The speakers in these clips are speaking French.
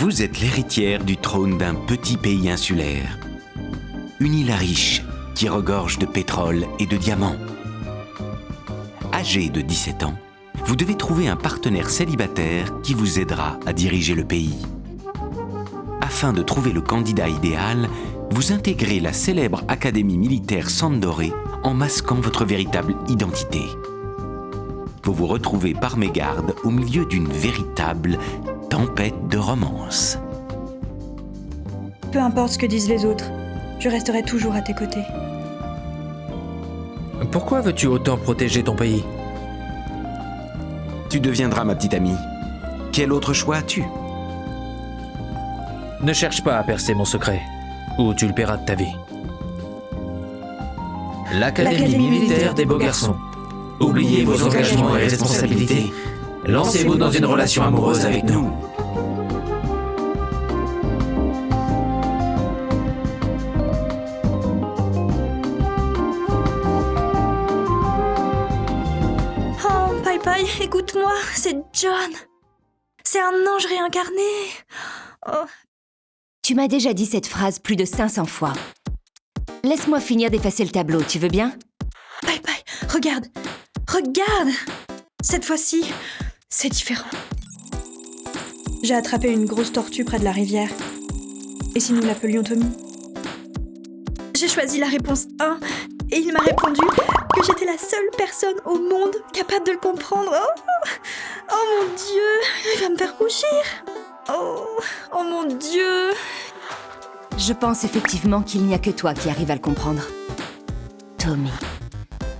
Vous êtes l'héritière du trône d'un petit pays insulaire. Une île riche qui regorge de pétrole et de diamants. Âgée de 17 ans, vous devez trouver un partenaire célibataire qui vous aidera à diriger le pays. Afin de trouver le candidat idéal, vous intégrez la célèbre académie militaire Sandoré en masquant votre véritable identité. Vous vous retrouvez par mégarde au milieu d'une véritable tempête de romance. Peu importe ce que disent les autres, je resterai toujours à tes côtés. Pourquoi veux-tu autant protéger ton pays ? Tu deviendras ma petite amie. Quel autre choix as-tu ? Ne cherche pas à percer mon secret, ou tu le paieras de ta vie. L'Académie militaire des beaux garçons. Oubliez vos engagements et responsabilités. Lancez-vous dans une relation amoureuse avec nous. Oh, Pai, écoute-moi, c'est John. C'est un ange réincarné. Oh. Tu m'as déjà dit cette phrase plus de 500 fois. Laisse-moi finir d'effacer le tableau, tu veux bien ? Pai, regarde. Cette fois-ci, c'est différent. J'ai attrapé une grosse tortue près de la rivière. Et si nous l'appelions Tommy ? J'ai choisi la réponse 1 et il m'a répondu que j'étais la seule personne au monde capable de le comprendre. Oh mon Dieu, il va me faire rougir. Oh mon Dieu. Je pense effectivement qu'il n'y a que toi qui arrive à le comprendre. Tommy.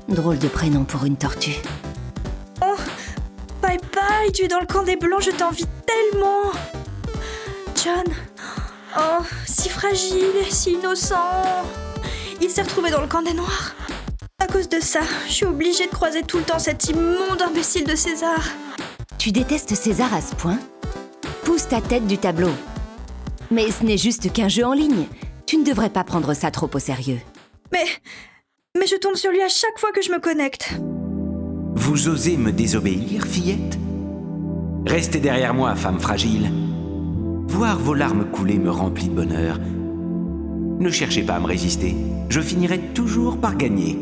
Drôle de prénom pour une tortue. Oh, Pai, tu es dans le camp des Blancs, je t'envie tellement. John, oh, si fragile, si innocent. Il s'est retrouvé dans le camp des Noirs. À cause de ça, je suis obligée de croiser tout le temps cet immonde imbécile de César. Tu détestes César à ce point ? Pousse ta tête du tableau. Mais ce n'est juste qu'un jeu en ligne. Tu ne devrais pas prendre ça trop au sérieux. Mais je tombe sur lui à chaque fois que je me connecte. Vous osez me désobéir, fillette ? Restez derrière moi, femme fragile. Voir vos larmes couler me remplit de bonheur. Ne cherchez pas à me résister, je finirai toujours par gagner.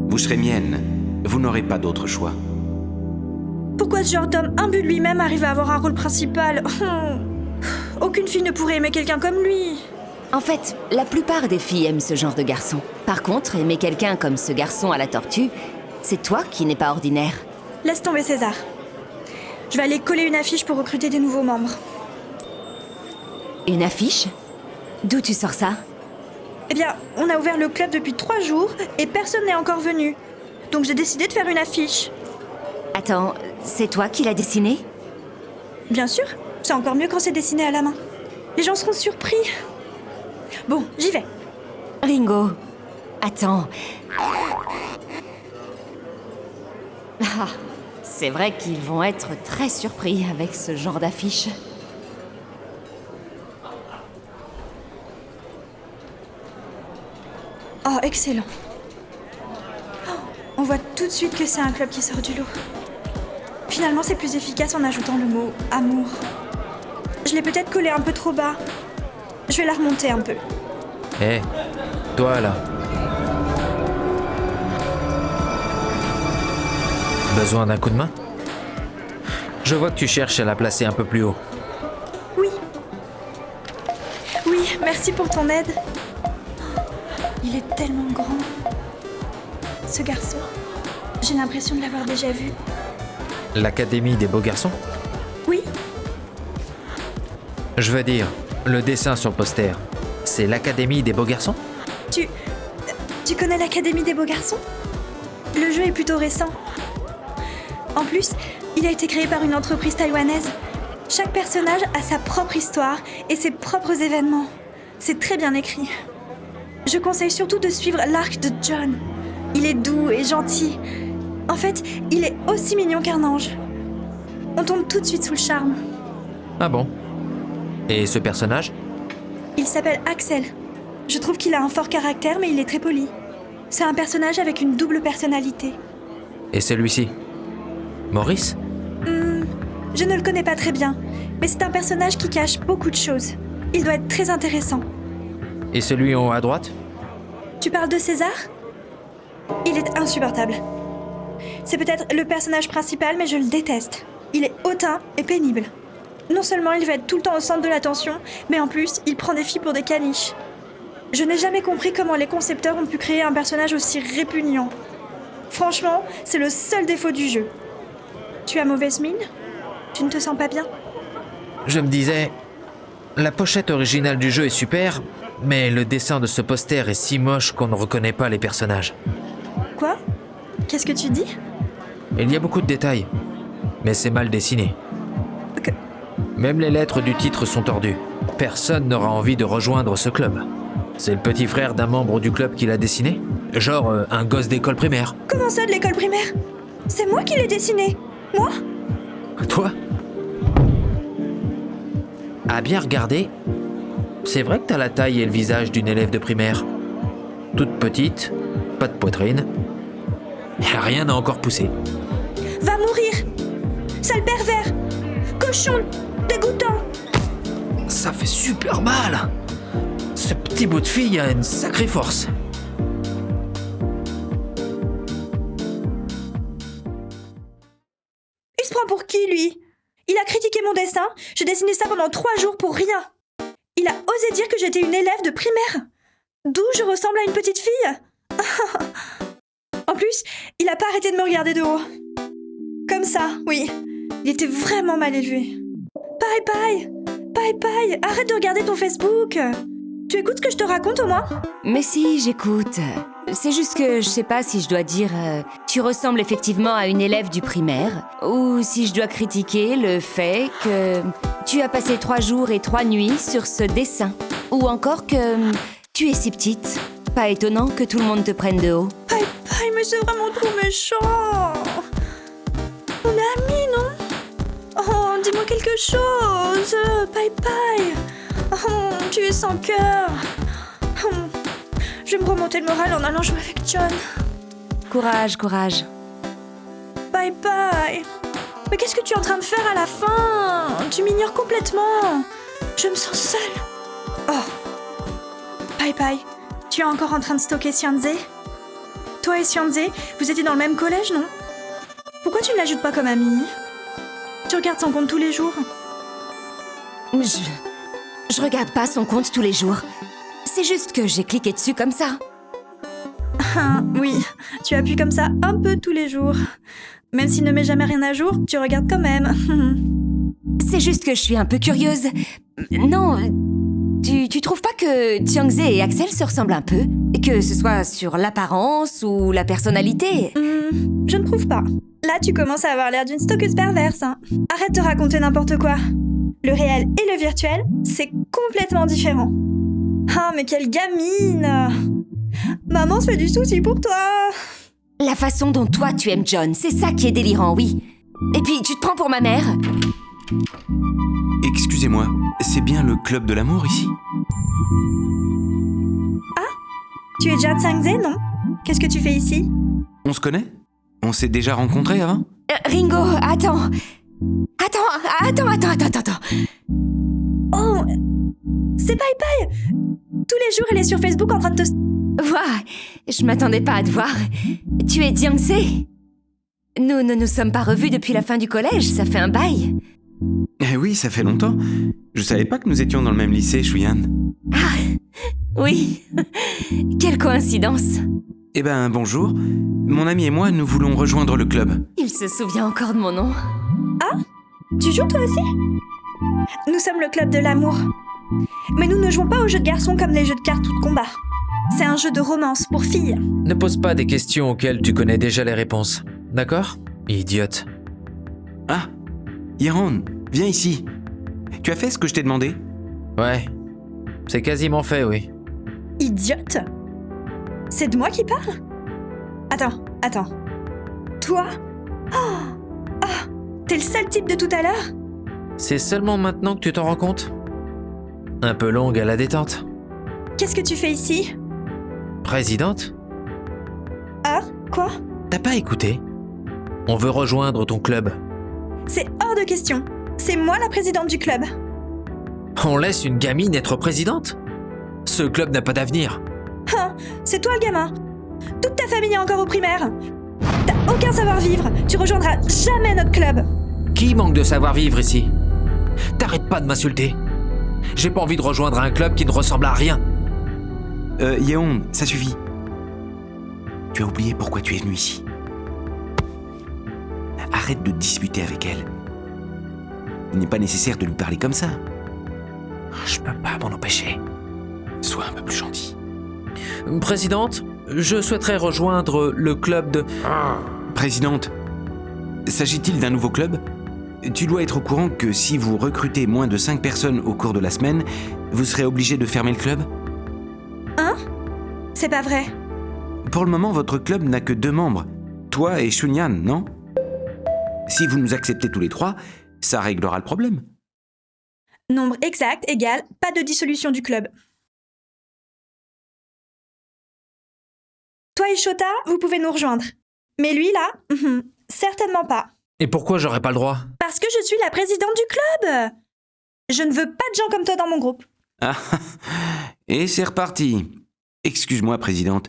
Vous serez mienne, vous n'aurez pas d'autre choix. Pourquoi ce genre d'homme imbu de lui-même arrive à avoir un rôle principal ? Aucune fille ne pourrait aimer quelqu'un comme lui. En fait, la plupart des filles aiment ce genre de garçon. Par contre, aimer quelqu'un comme ce garçon à la tortue, c'est toi qui n'es pas ordinaire. Laisse tomber César. Je vais aller coller une affiche pour recruter des nouveaux membres. Une affiche ? D'où tu sors ça ? Eh bien, on a ouvert le club depuis 3 jours et personne n'est encore venu. Donc j'ai décidé de faire une affiche. Attends, c'est toi qui l'as dessinée ? Bien sûr, c'est encore mieux quand c'est dessiné à la main. Les gens seront surpris. Bon, j'y vais. Ringo, attends. Ah, c'est vrai qu'ils vont être très surpris avec ce genre d'affiche. Oh, excellent. Oh, on voit tout de suite que c'est un club qui sort du lot. Finalement, c'est plus efficace en ajoutant le mot « amour ». Je l'ai peut-être collé un peu trop bas. Je vais la remonter un peu. Hé, toi là. Besoin d'un coup de main ? Je vois que tu cherches à la placer un peu plus haut. Oui, merci pour ton aide. Il est tellement grand. Ce garçon, j'ai l'impression de l'avoir déjà vu. L'Académie des beaux garçons ? Oui, Je veux dire, le dessin sur le poster, c'est l'Académie des beaux garçons ? tu connais l'Académie des beaux garçons ? Le jeu est plutôt récent. En plus, il a été créé par une entreprise taïwanaise. Chaque personnage a sa propre histoire et ses propres événements. C'est très bien écrit. Je conseille surtout de suivre l'arc de John. Il est doux et gentil. En fait, il est aussi mignon qu'un ange. On tombe tout de suite sous le charme. Ah bon ? Et ce personnage ? Il s'appelle Axel. Je trouve qu'il a un fort caractère, mais il est très poli. C'est un personnage avec une double personnalité. Et celui-ci ? Maurice ? Je ne le connais pas très bien, Mais c'est un personnage qui cache beaucoup de choses. Il doit être très intéressant. Et celui en haut à droite? Tu parles de César? Il est insupportable. C'est peut-être le personnage principal, mais je le déteste. Il est hautain et pénible. Non seulement il veut être tout le temps au centre de l'attention, mais en plus, il prend des filles pour des caniches. Je n'ai jamais compris comment les concepteurs ont pu créer un personnage aussi répugnant. Franchement, c'est le seul défaut du jeu. Tu as mauvaise mine? Tu ne te sens pas bien? Je me disais, la pochette originale du jeu est super, mais le dessin de ce poster est si moche qu'on ne reconnaît pas les personnages. Quoi? Qu'est-ce que tu dis? Il y a beaucoup de détails, mais c'est mal dessiné. Que- Même les lettres du titre sont tordues. Personne n'aura envie de rejoindre ce club. C'est le petit frère d'un membre du club qui l'a dessiné? Genre un gosse d'école primaire. Comment ça, de l'école primaire? C'est moi qui l'ai dessiné. Moi? Toi? À bien regarder, c'est vrai que t'as la taille et le visage d'une élève de primaire. Toute petite, pas de poitrine. Rien n'a encore poussé. Va mourir! Sale pervers! Cochon dégoûtant! Ça fait super mal! Ce petit bout de fille a une sacrée force. Il se prend pour qui, lui? Il a critiqué mon dessin, j'ai dessiné ça pendant 3 jours pour rien. Il a osé dire que j'étais une élève de primaire. D'où je ressemble à une petite fille? En plus, il a pas arrêté de me regarder de haut. Comme ça, oui. Il était vraiment mal élevé. Paille, arrête de regarder ton Facebook. Tu écoutes ce que je te raconte au moins? Mais si, j'écoute. C'est juste que je sais pas si je dois dire tu ressembles effectivement à une élève du primaire, ou si je dois critiquer le fait que tu as passé 3 jours et 3 nuits sur ce dessin, ou encore que tu es si petite. Pas étonnant que tout le monde te prenne de haut. Paille, mais c'est vraiment trop méchant. On est amis, non? Oh, dis-moi quelque chose. Paille. Oh, tu es sans cœur. Oh, je vais me remonter le moral en allant jouer avec John. Courage. Paille. Mais qu'est-ce que tu es en train de faire à la fin? Tu m'ignores complètement. Je me sens seule. Oh. Paille, tu es encore en train de stalker Xianzé? Toi et Xianzé, vous étiez dans le même collège, non? Pourquoi tu ne l'ajoutes pas comme amie? Tu regardes son compte tous les jours? Je regarde pas son compte tous les jours. C'est juste que j'ai cliqué dessus comme ça. Ah, oui, tu appuies comme ça un peu tous les jours. Même s'il ne met jamais rien à jour, tu regardes quand même. C'est juste que je suis un peu curieuse. Non, tu trouves pas que Xiangzé et Axel se ressemblent un peu? Que ce soit sur l'apparence ou la personnalité? Je ne trouve pas. Là, tu commences à avoir l'air d'une stalkeuse perverse. Hein. Arrête de raconter n'importe quoi. Le réel et le virtuel, c'est complètement différent. Ah, mais quelle gamine! Maman se fait du souci pour toi! La façon dont toi tu aimes John, c'est ça qui est délirant, oui. Et puis, tu te prends pour ma mère? Excusez-moi, c'est bien le club de l'amour ici? Tu es John Xiangzé, non? Qu'est-ce que tu fais ici? On se connaît? On s'est déjà rencontrés avant? Ringo, attends. Oh! C'est Paille! Tous les jours, elle est sur Facebook en train de te... Ouah, je m'attendais pas à te voir. Tu es Xiangzé? Nous ne nous sommes pas revus depuis la fin du collège, ça fait un bail. Eh oui, ça fait longtemps. Je savais pas que nous étions dans le même lycée, Shuyan. Ah, oui. Quelle coïncidence. Eh ben, bonjour. Mon ami et moi, nous voulons rejoindre le club. Il se souvient encore de mon nom. Ah? Tu joues toi aussi? Nous sommes le club de l'amour. Mais nous ne jouons pas aux jeux de garçons comme les jeux de cartes ou de combat. C'est un jeu de romance pour filles. Ne pose pas des questions auxquelles tu connais déjà les réponses. D'accord? Idiote. Ah, Yaron, viens ici. Tu as fait ce que je t'ai demandé? Ouais. C'est quasiment fait, oui. Idiote! C'est de moi qui parle? Attends. Toi? Oh, t'es le seul type de tout à l'heure? C'est seulement maintenant que tu t'en rends compte? Un peu longue à la détente. Qu'est-ce que tu fais ici? Présidente? Ah, quoi? T'as pas écouté? On veut rejoindre ton club. C'est hors de question. C'est moi la présidente du club. On laisse une gamine être présidente? Ce club n'a pas d'avenir. Hein, c'est toi le gamin. Toute ta famille est encore au primaire. T'as aucun savoir-vivre. Tu rejoindras jamais notre club. Qui manque de savoir-vivre ici? T'arrêtes pas de m'insulter. J'ai pas envie de rejoindre un club qui ne ressemble à rien. Yeon, ça suffit. Tu as oublié pourquoi tu es venu ici. Arrête de te disputer avec elle. Il n'est pas nécessaire de lui parler comme ça. Je peux pas m'en empêcher. Sois un peu plus gentil. Présidente, je souhaiterais rejoindre le club de... Présidente, s'agit-il d'un nouveau club? Tu dois être au courant que si vous recrutez moins de 5 personnes au cours de la semaine, vous serez obligé de fermer le club? Hein? C'est pas vrai. Pour le moment, votre club n'a que 2 membres. Toi et Shunyan, non? Si vous nous acceptez tous les 3, ça réglera le problème. Nombre exact égale pas de dissolution du club. Toi et Shota, vous pouvez nous rejoindre. Mais lui là, certainement pas. Et pourquoi j'aurais pas le droit? Parce que je suis la présidente du club. Je ne veux pas de gens comme toi dans mon groupe. Ah, et c'est reparti. Excuse-moi, présidente.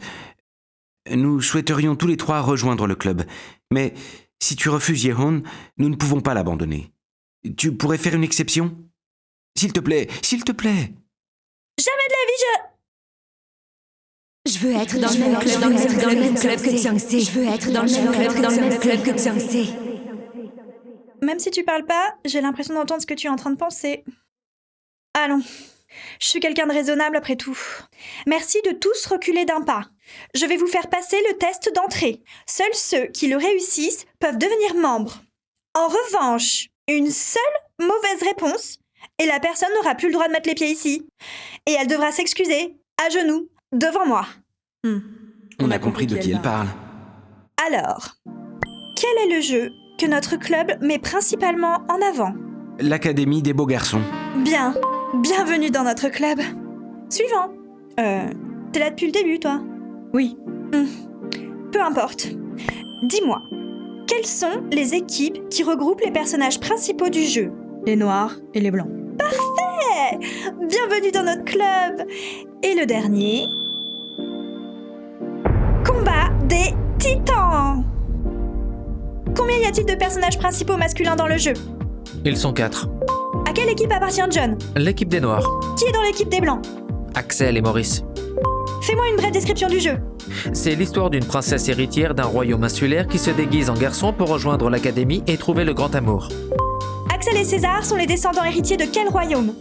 Nous souhaiterions tous les 3 rejoindre le club. Mais si tu refuses Yeon, nous ne pouvons pas l'abandonner. Tu pourrais faire une exception? S'il te plaît, s'il te plaît. Jamais de la vie, Je veux être dans le même club que Xiangxé. Je veux être dans le même club que Xiangxé. Même si tu parles pas, j'ai l'impression d'entendre ce que tu es en train de penser. Allons. Je suis quelqu'un de raisonnable après tout. Merci de tous reculer d'un pas. Je vais vous faire passer le test d'entrée. Seuls ceux qui le réussissent peuvent devenir membres. En revanche, une seule mauvaise réponse et la personne n'aura plus le droit de mettre les pieds ici. Et elle devra s'excuser, à genoux, devant moi. On a compris de qui elle parle. Alors, quel est le jeu que notre club met principalement en avant? L'Académie des beaux garçons. Bien, bienvenue dans notre club. Suivant. T'es là depuis le début, toi? Oui. Peu importe. Dis-moi, quelles sont les équipes qui regroupent les personnages principaux du jeu? Les noirs et les blancs. Parfait! Bienvenue dans notre club. Et le dernier... Combat des titans. Combien y a-t-il de personnages principaux masculins dans le jeu? Ils sont 4. À quelle équipe appartient John? L'équipe des Noirs. Qui est dans l'équipe des Blancs? Axel et Maurice. Fais-moi une brève description du jeu. C'est l'histoire d'une princesse héritière d'un royaume insulaire qui se déguise en garçon pour rejoindre l'académie et trouver le grand amour. Axel et César sont les descendants héritiers de quel royaume?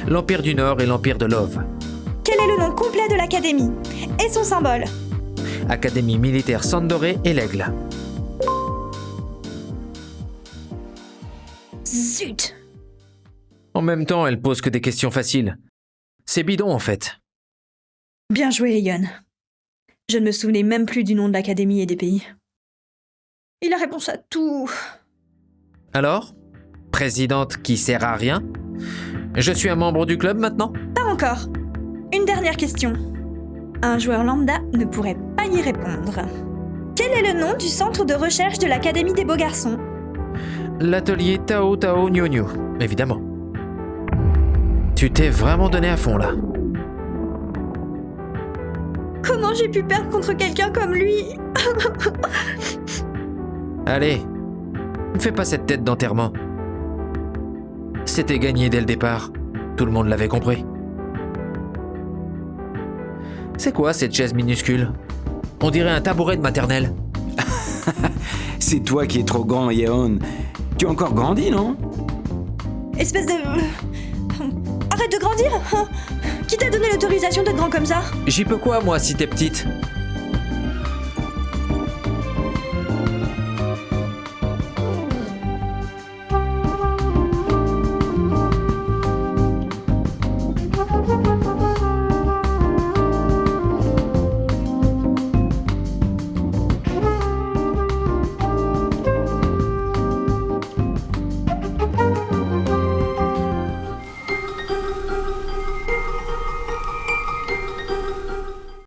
L'Empire du Nord et l'Empire de Love. Quel est le nom complet de l'académie? Et son symbole? Académie militaire Sandoré et l'Aigle. Zut! En même temps, elle pose que des questions faciles. C'est bidon en fait. Bien joué, Yeon. Je ne me souvenais même plus du nom de l'académie et des pays. Il a réponse à tout. Alors? Présidente qui sert à rien? Je suis un membre du club maintenant? Pas encore. Une dernière question. Un joueur lambda ne pourrait pas y répondre. Quel est le nom du centre de recherche de l'Académie des beaux garçons? L'atelier Tao Tao Nyo Nyo, évidemment. Tu t'es vraiment donné à fond là. Comment j'ai pu perdre contre quelqu'un comme lui? Allez, ne fais pas cette tête d'enterrement. C'était gagné dès le départ. Tout le monde l'avait compris. C'est quoi cette chaise minuscule? On dirait un tabouret de maternelle. C'est toi qui es trop grand, Yeon. Tu as encore grandi, non? Espèce de... Arrête de grandir! Qui t'a donné l'autorisation d'être grand comme ça? J'y peux quoi, moi, si t'es petite?